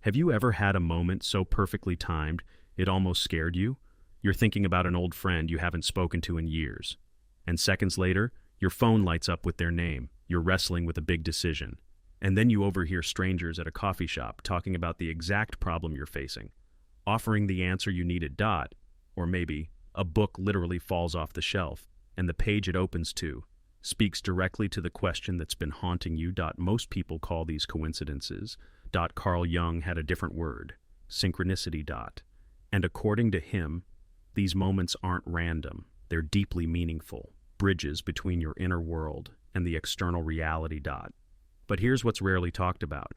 Have you ever had a moment so perfectly timed it almost scared you? You're thinking about an old friend you haven't spoken to in years. And seconds later, your phone lights up with their name. You're wrestling with a big decision. And then you overhear strangers at a coffee shop talking about the exact problem you're facing, offering the answer you needed. Or maybe a book literally falls off the shelf, and the page it opens to speaks directly to the question that's been haunting you. Most people call these coincidences. Carl Jung had a different word, synchronicity. And according to him, these moments aren't random. They're deeply meaningful, bridges between your inner world and the external reality. But here's what's rarely talked about.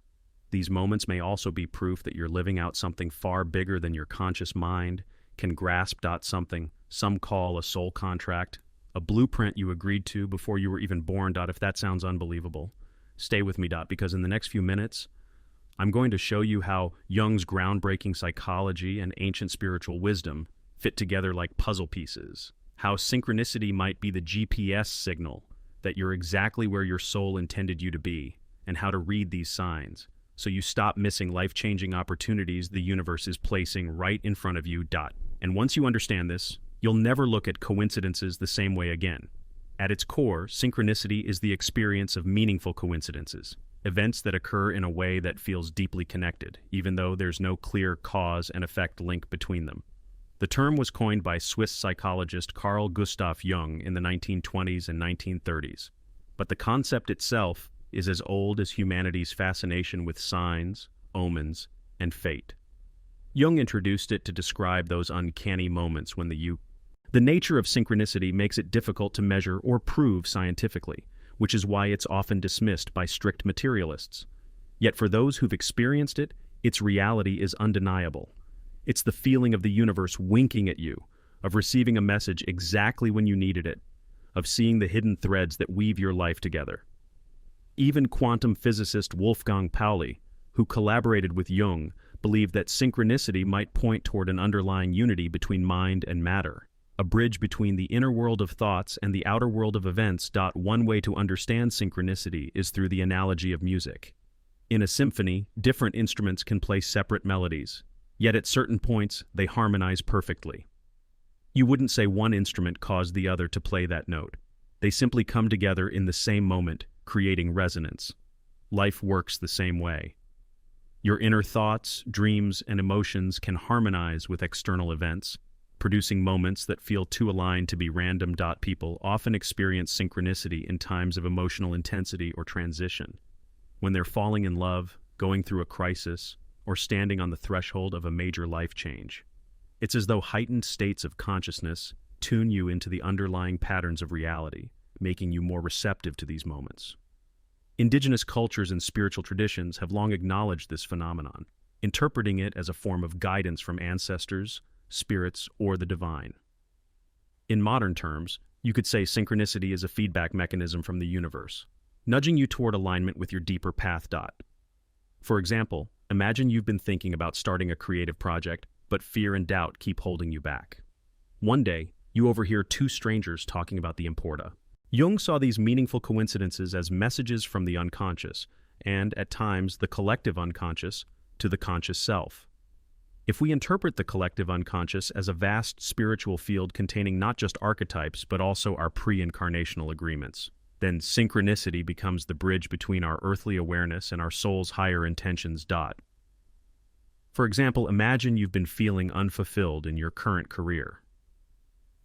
These moments may also be proof that you're living out something far bigger than your conscious mind can grasp. Something some call a soul contract, a blueprint you agreed to before you were even born. If that sounds unbelievable, stay with me. Because in the next few minutes, I'm going to show you how Jung's groundbreaking psychology and ancient spiritual wisdom fit together like puzzle pieces, how synchronicity might be the GPS signal that you're exactly where your soul intended you to be, and how to read these signs so you stop missing life-changing opportunities the universe is placing right in front of you. And once you understand this, you'll never look at coincidences the same way again. At its core, synchronicity is the experience of meaningful coincidences, events that occur in a way that feels deeply connected, even though there's no clear cause and effect link between them. The term was coined by Swiss psychologist Carl Gustav Jung in the 1920s and 1930s, but the concept itself is as old as humanity's fascination with signs, omens, and fate. Jung introduced it to describe those uncanny moments when the nature of synchronicity makes it difficult to measure or prove scientifically, which is why it's often dismissed by strict materialists. Yet for those who've experienced it, its reality is undeniable. It's the feeling of the universe winking at you, of receiving a message exactly when you needed it, of seeing the hidden threads that weave your life together. Even quantum physicist Wolfgang Pauli, who collaborated with Jung, believed that synchronicity might point toward an underlying unity between mind and matter, a bridge between the inner world of thoughts and the outer world of events. One way to understand synchronicity is through the analogy of music. In a symphony, different instruments can play separate melodies, yet at certain points they harmonize perfectly. You wouldn't say one instrument caused the other to play that note. They simply come together in the same moment, creating resonance. Life works the same way. Your inner thoughts, dreams, and emotions can harmonize with external events, producing moments that feel too aligned to be random. People often experience synchronicity in times of emotional intensity or transition. When they're falling in love, going through a crisis, or standing on the threshold of a major life change. It's as though heightened states of consciousness tune you into the underlying patterns of reality, making you more receptive to these moments. Indigenous cultures and spiritual traditions have long acknowledged this phenomenon, interpreting it as a form of guidance from ancestors, spirits, or the divine. In modern terms, you could say synchronicity is a feedback mechanism from the universe, nudging you toward alignment with your deeper path. For example, imagine you've been thinking about starting a creative project, but fear and doubt keep holding you back. One day, you overhear two strangers talking about the importa. Jung saw these meaningful coincidences as messages from the unconscious, and, at times, the collective unconscious, to the conscious self. If we interpret the collective unconscious as a vast spiritual field containing not just archetypes, but also our pre-incarnational agreements, then synchronicity becomes the bridge between our earthly awareness and our soul's higher intentions. For example, imagine you've been feeling unfulfilled in your current career.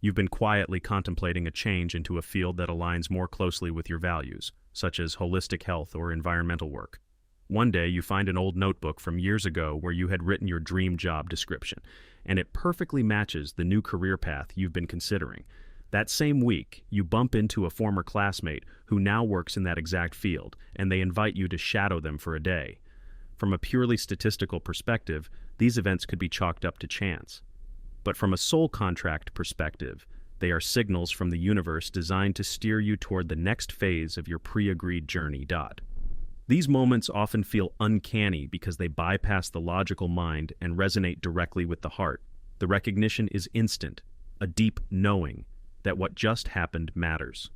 You've been quietly contemplating a change into a field that aligns more closely with your values, such as holistic health or environmental work. One day, you find an old notebook from years ago where you had written your dream job description, and it perfectly matches the new career path you've been considering. That same week, you bump into a former classmate who now works in that exact field, and they invite you to shadow them for a day. From a purely statistical perspective, these events could be chalked up to chance. But from a soul contract perspective, they are signals from the universe designed to steer you toward the next phase of your pre-agreed journey. These moments often feel uncanny because they bypass the logical mind and resonate directly with the heart. The recognition is instant, a deep knowing that what just happened matters.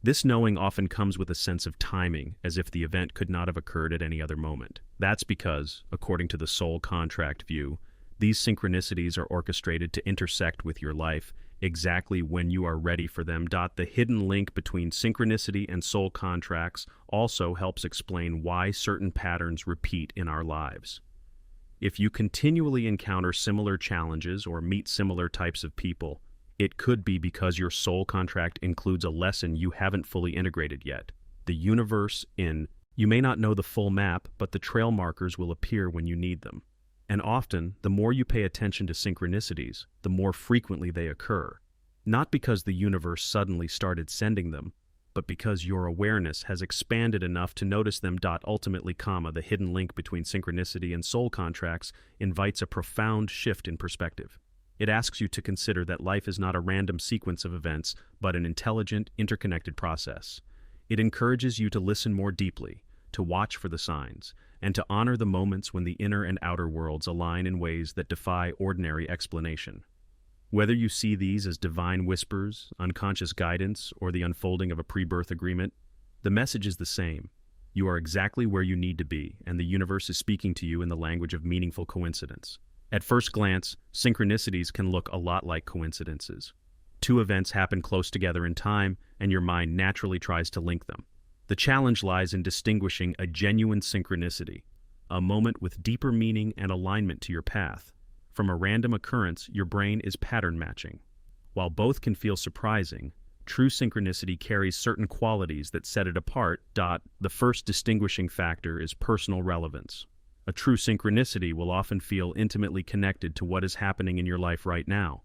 This knowing often comes with a sense of timing, as if the event could not have occurred at any other moment. That's because, according to the soul contract view, these synchronicities are orchestrated to intersect with your life exactly when you are ready for them. The hidden link between synchronicity and soul contracts also helps explain why certain patterns repeat in our lives. If you continually encounter similar challenges or meet similar types of people, it could be because your soul contract includes a lesson you haven't fully integrated yet. The universe in. You may not know the full map, but the trail markers will appear when you need them. And often, the more you pay attention to synchronicities, the more frequently they occur. Not because the universe suddenly started sending them, but because your awareness has expanded enough to notice them. Ultimately, the hidden link between synchronicity and soul contracts invites a profound shift in perspective. It asks you to consider that life is not a random sequence of events, but an intelligent, interconnected process. It encourages you to listen more deeply, to watch for the signs, and to honor the moments when the inner and outer worlds align in ways that defy ordinary explanation. Whether you see these as divine whispers, unconscious guidance, or the unfolding of a pre-birth agreement, the message is the same. You are exactly where you need to be, and the universe is speaking to you in the language of meaningful coincidence. At first glance, synchronicities can look a lot like coincidences. Two events happen close together in time, and your mind naturally tries to link them. The challenge lies in distinguishing a genuine synchronicity, a moment with deeper meaning and alignment to your path, from a random occurrence your brain is pattern matching. While both can feel surprising, true synchronicity carries certain qualities that set it apart. The first distinguishing factor is personal relevance. A true synchronicity will often feel intimately connected to what is happening in your life right now.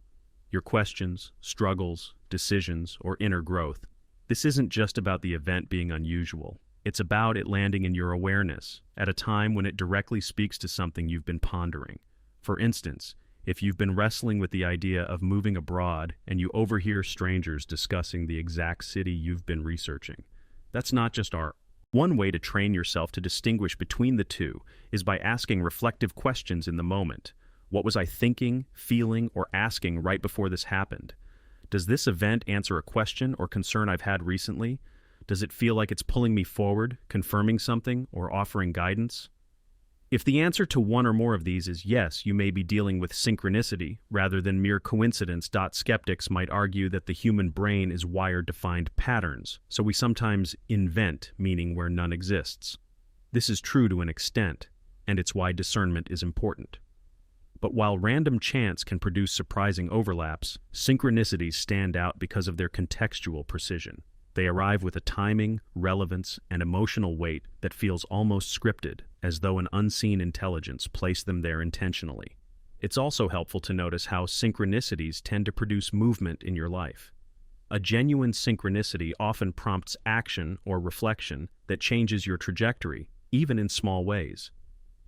Your questions, struggles, decisions, or inner growth. This isn't just about the event being unusual. It's about it landing in your awareness at a time when it directly speaks to something you've been pondering. For instance, if you've been wrestling with the idea of moving abroad and you overhear strangers discussing the exact city you've been researching, that's not just art. One way to train yourself to distinguish between the two is by asking reflective questions in the moment. What was I thinking, feeling, or asking right before this happened? Does this event answer a question or concern I've had recently? Does it feel like it's pulling me forward, confirming something, or offering guidance? If the answer to one or more of these is yes, you may be dealing with synchronicity rather than mere coincidence. Skeptics might argue that the human brain is wired to find patterns, so we sometimes invent meaning where none exists. This is true to an extent, and it's why discernment is important. But while random chance can produce surprising overlaps, synchronicities stand out because of their contextual precision. They arrive with a timing, relevance, and emotional weight that feels almost scripted, as though an unseen intelligence placed them there intentionally. It's also helpful to notice how synchronicities tend to produce movement in your life. A genuine synchronicity often prompts action or reflection that changes your trajectory, even in small ways.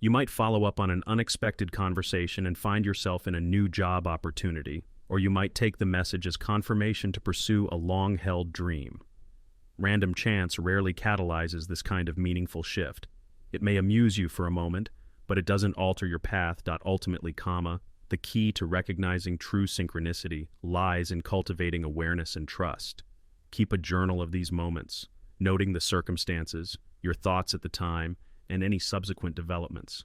You might follow up on an unexpected conversation and find yourself in a new job opportunity, or you might take the message as confirmation to pursue a long-held dream. Random chance rarely catalyzes this kind of meaningful shift. It may amuse you for a moment, but it doesn't alter your path. Ultimately, the key to recognizing true synchronicity lies in cultivating awareness and trust. Keep a journal of these moments, noting the circumstances, your thoughts at the time, and any subsequent developments.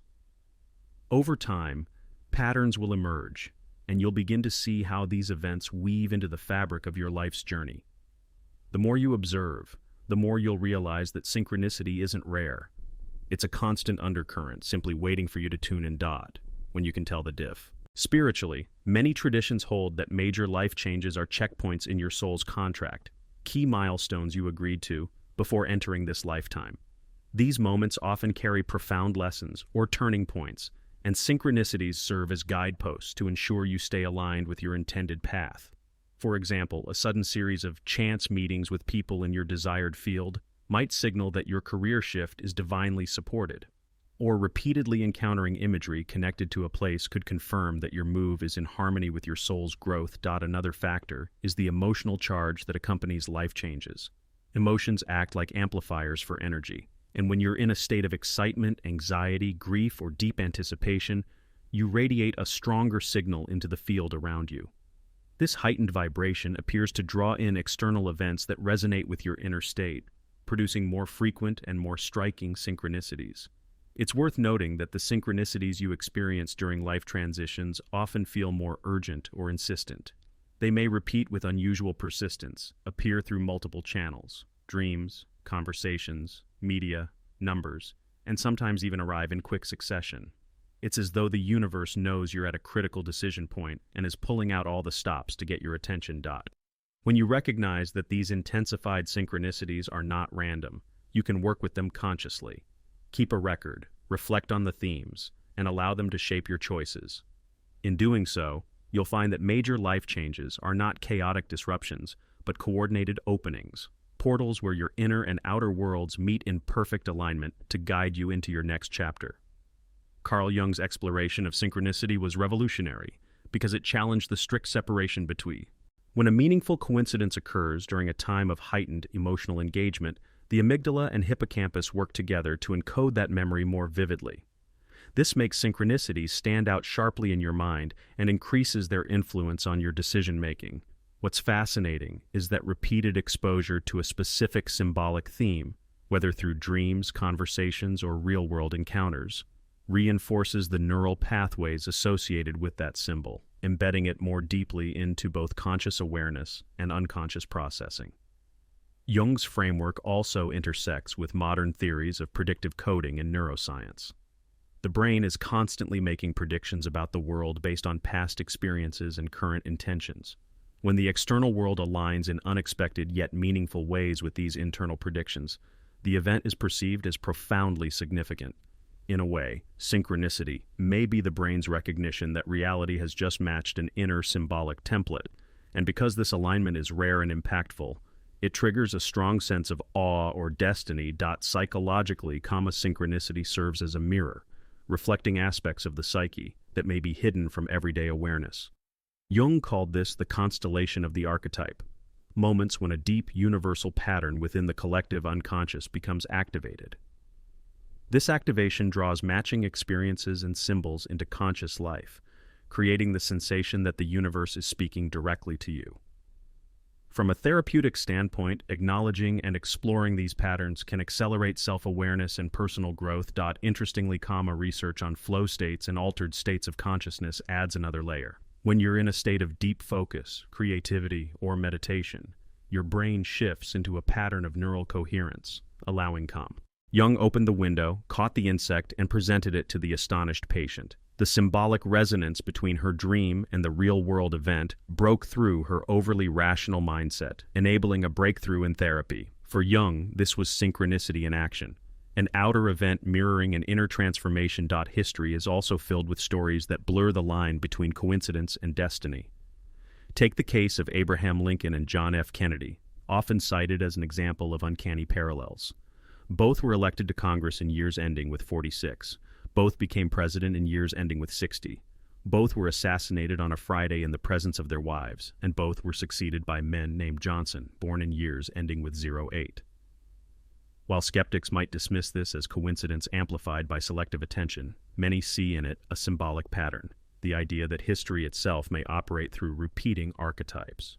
Over time, patterns will emerge, and you'll begin to see how these events weave into the fabric of your life's journey. The more you observe, the more you'll realize that synchronicity isn't rare. It's a constant undercurrent, simply waiting for you to tune in. When you can tell the diff. Spiritually, many traditions hold that major life changes are checkpoints in your soul's contract, key milestones you agreed to before entering this lifetime. These moments often carry profound lessons or turning points, and synchronicities serve as guideposts to ensure you stay aligned with your intended path. For example, a sudden series of chance meetings with people in your desired field might signal that your career shift is divinely supported. Or repeatedly encountering imagery connected to a place could confirm that your move is in harmony with your soul's growth. Another factor is the emotional charge that accompanies life changes. Emotions act like amplifiers for energy, and when you're in a state of excitement, anxiety, grief, or deep anticipation, you radiate a stronger signal into the field around you. This heightened vibration appears to draw in external events that resonate with your inner state, producing more frequent and more striking synchronicities. It's worth noting that the synchronicities you experience during life transitions often feel more urgent or insistent. They may repeat with unusual persistence, appear through multiple channels, dreams, conversations, media, numbers, and sometimes even arrive in quick succession. It's as though the universe knows you're at a critical decision point and is pulling out all the stops to get your attention. When you recognize that these intensified synchronicities are not random, you can work with them consciously. Keep a record, reflect on the themes, and allow them to shape your choices. In doing so, you'll find that major life changes are not chaotic disruptions, but coordinated openings, portals where your inner and outer worlds meet in perfect alignment to guide you into your next chapter. Carl Jung's exploration of synchronicity was revolutionary because it challenged the strict separation between. When a meaningful coincidence occurs during a time of heightened emotional engagement, the amygdala and hippocampus work together to encode that memory more vividly. This makes synchronicities stand out sharply in your mind and increases their influence on your decision-making. What's fascinating is that repeated exposure to a specific symbolic theme, whether through dreams, conversations, or real-world encounters, reinforces the neural pathways associated with that symbol, embedding it more deeply into both conscious awareness and unconscious processing. Jung's framework also intersects with modern theories of predictive coding and neuroscience. The brain is constantly making predictions about the world based on past experiences and current intentions. When the external world aligns in unexpected yet meaningful ways with these internal predictions, the event is perceived as profoundly significant. In a way, synchronicity may be the brain's recognition that reality has just matched an inner symbolic template, and because this alignment is rare and impactful, it triggers a strong sense of awe or destiny. Psychologically, synchronicity serves as a mirror, reflecting aspects of the psyche that may be hidden from everyday awareness. Jung called this the constellation of the archetype, moments when a deep universal pattern within the collective unconscious becomes activated. This activation draws matching experiences and symbols into conscious life, creating the sensation that the universe is speaking directly to you. From a therapeutic standpoint, acknowledging and exploring these patterns can accelerate self-awareness and personal growth. Interestingly, research on flow states and altered states of consciousness adds another layer. When you're in a state of deep focus, creativity, or meditation, your brain shifts into a pattern of neural coherence, allowing calm. Jung opened the window, caught the insect, and presented it to the astonished patient. The symbolic resonance between her dream and the real-world event broke through her overly rational mindset, enabling a breakthrough in therapy. For Jung, this was synchronicity in action. An outer event mirroring an inner transformation. History is also filled with stories that blur the line between coincidence and destiny. Take the case of Abraham Lincoln and John F. Kennedy, often cited as an example of uncanny parallels. Both were elected to Congress in years ending with 46. Both became president in years ending with 60. Both were assassinated on a Friday in the presence of their wives, and both were succeeded by men named Johnson, born in years ending with 08. While skeptics might dismiss this as coincidence amplified by selective attention, many see in it a symbolic pattern, the idea that history itself may operate through repeating archetypes.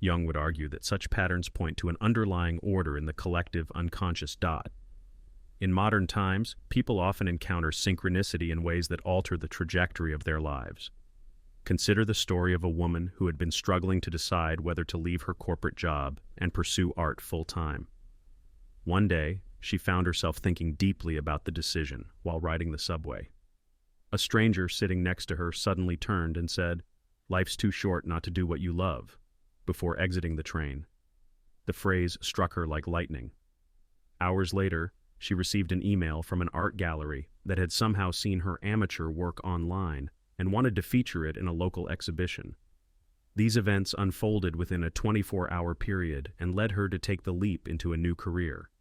Jung would argue that such patterns point to an underlying order in the collective unconscious. In modern times, people often encounter synchronicity in ways that alter the trajectory of their lives. Consider the story of a woman who had been struggling to decide whether to leave her corporate job and pursue art full-time. One day, she found herself thinking deeply about the decision while riding the subway. A stranger sitting next to her suddenly turned and said, "Life's too short not to do what you love," before exiting the train. The phrase struck her like lightning. Hours later, she received an email from an art gallery that had somehow seen her amateur work online and wanted to feature it in a local exhibition. These events unfolded within a 24-hour period and led her to take the leap into a new career.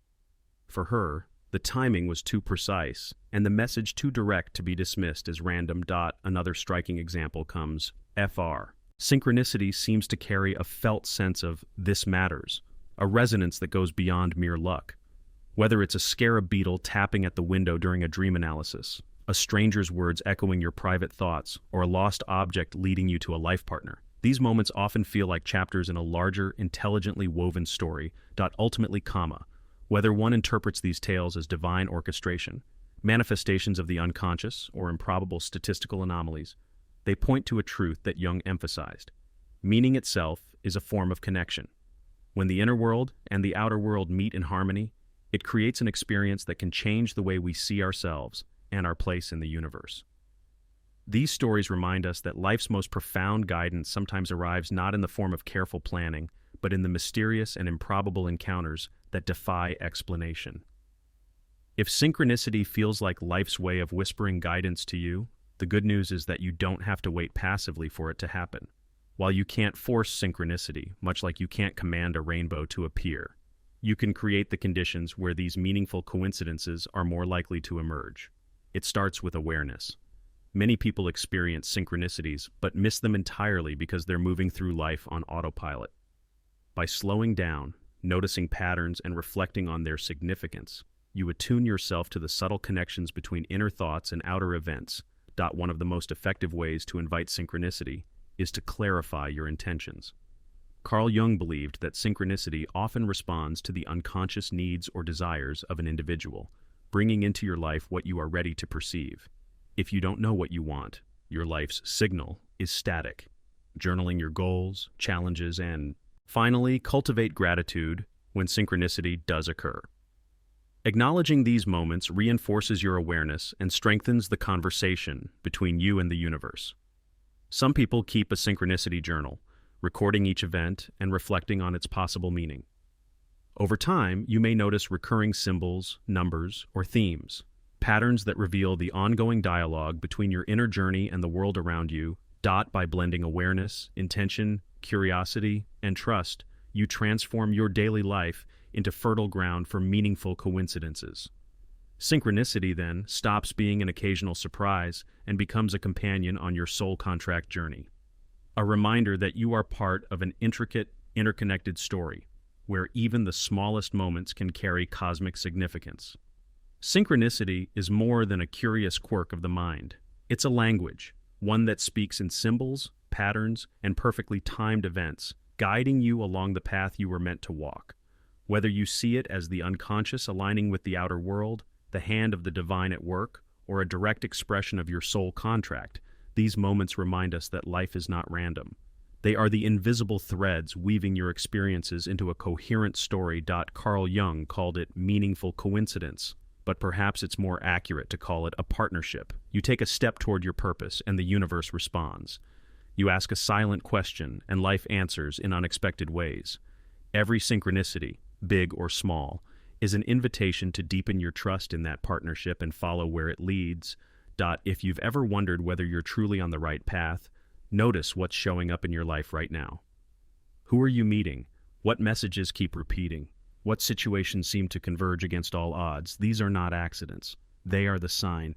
For her, the timing was too precise and the message too direct to be dismissed as random. Another striking example comes, Fr. Synchronicity seems to carry a felt sense of "this matters," a resonance that goes beyond mere luck. Whether it's a scarab beetle tapping at the window during a dream analysis, a stranger's words echoing your private thoughts, or a lost object leading you to a life partner, These moments often feel like chapters in a larger, intelligently woven story. Ultimately, whether one interprets these tales as divine orchestration, manifestations of the unconscious, or improbable statistical anomalies, they point to a truth that Jung emphasized. Meaning itself is a form of connection. When the inner world and the outer world meet in harmony, it creates an experience that can change the way we see ourselves and our place in the universe. These stories remind us that life's most profound guidance sometimes arrives not in the form of careful planning, but in the mysterious and improbable encounters that defy explanation. If synchronicity feels like life's way of whispering guidance to you, the good news is that you don't have to wait passively for it to happen. While you can't force synchronicity, much like you can't command a rainbow to appear, you can create the conditions where these meaningful coincidences are more likely to emerge. It starts with awareness. Many people experience synchronicities, but miss them entirely because they're moving through life on autopilot. By slowing down, noticing patterns, and reflecting on their significance, you attune yourself to the subtle connections between inner thoughts and outer events. One of the most effective ways to invite synchronicity is to clarify your intentions. Carl Jung believed that synchronicity often responds to the unconscious needs or desires of an individual, bringing into your life what you are ready to perceive. If you don't know what you want, your life's signal is static. Journaling your goals, challenges, and finally, cultivate gratitude when synchronicity does occur. Acknowledging these moments reinforces your awareness and strengthens the conversation between you and the universe. Some people keep a synchronicity journal, recording each event and reflecting on its possible meaning. Over time, you may notice recurring symbols, numbers, or themes, patterns that reveal the ongoing dialogue between your inner journey and the world around you. By blending awareness, intention, curiosity, and trust, you transform your daily life into fertile ground for meaningful coincidences. Synchronicity, then, stops being an occasional surprise and becomes a companion on your soul contract journey. A reminder that you are part of an intricate, interconnected story, where even the smallest moments can carry cosmic significance. Synchronicity is more than a curious quirk of the mind. It's a language, one that speaks in symbols, patterns, and perfectly timed events, guiding you along the path you were meant to walk. Whether you see it as the unconscious aligning with the outer world, the hand of the divine at work, or a direct expression of your soul contract, these moments remind us that life is not random. They are the invisible threads weaving your experiences into a coherent story. Carl Jung called it meaningful coincidence, but perhaps it's more accurate to call it a partnership. You take a step toward your purpose, and the universe responds. You ask a silent question, and life answers in unexpected ways. Every synchronicity, big or small, is an invitation to deepen your trust in that partnership and follow where it leads. If you've ever wondered whether you're truly on the right path, notice what's showing up in your life right now. Who are you meeting? What messages keep repeating? What situations seem to converge against all odds? These are not accidents. They are the sign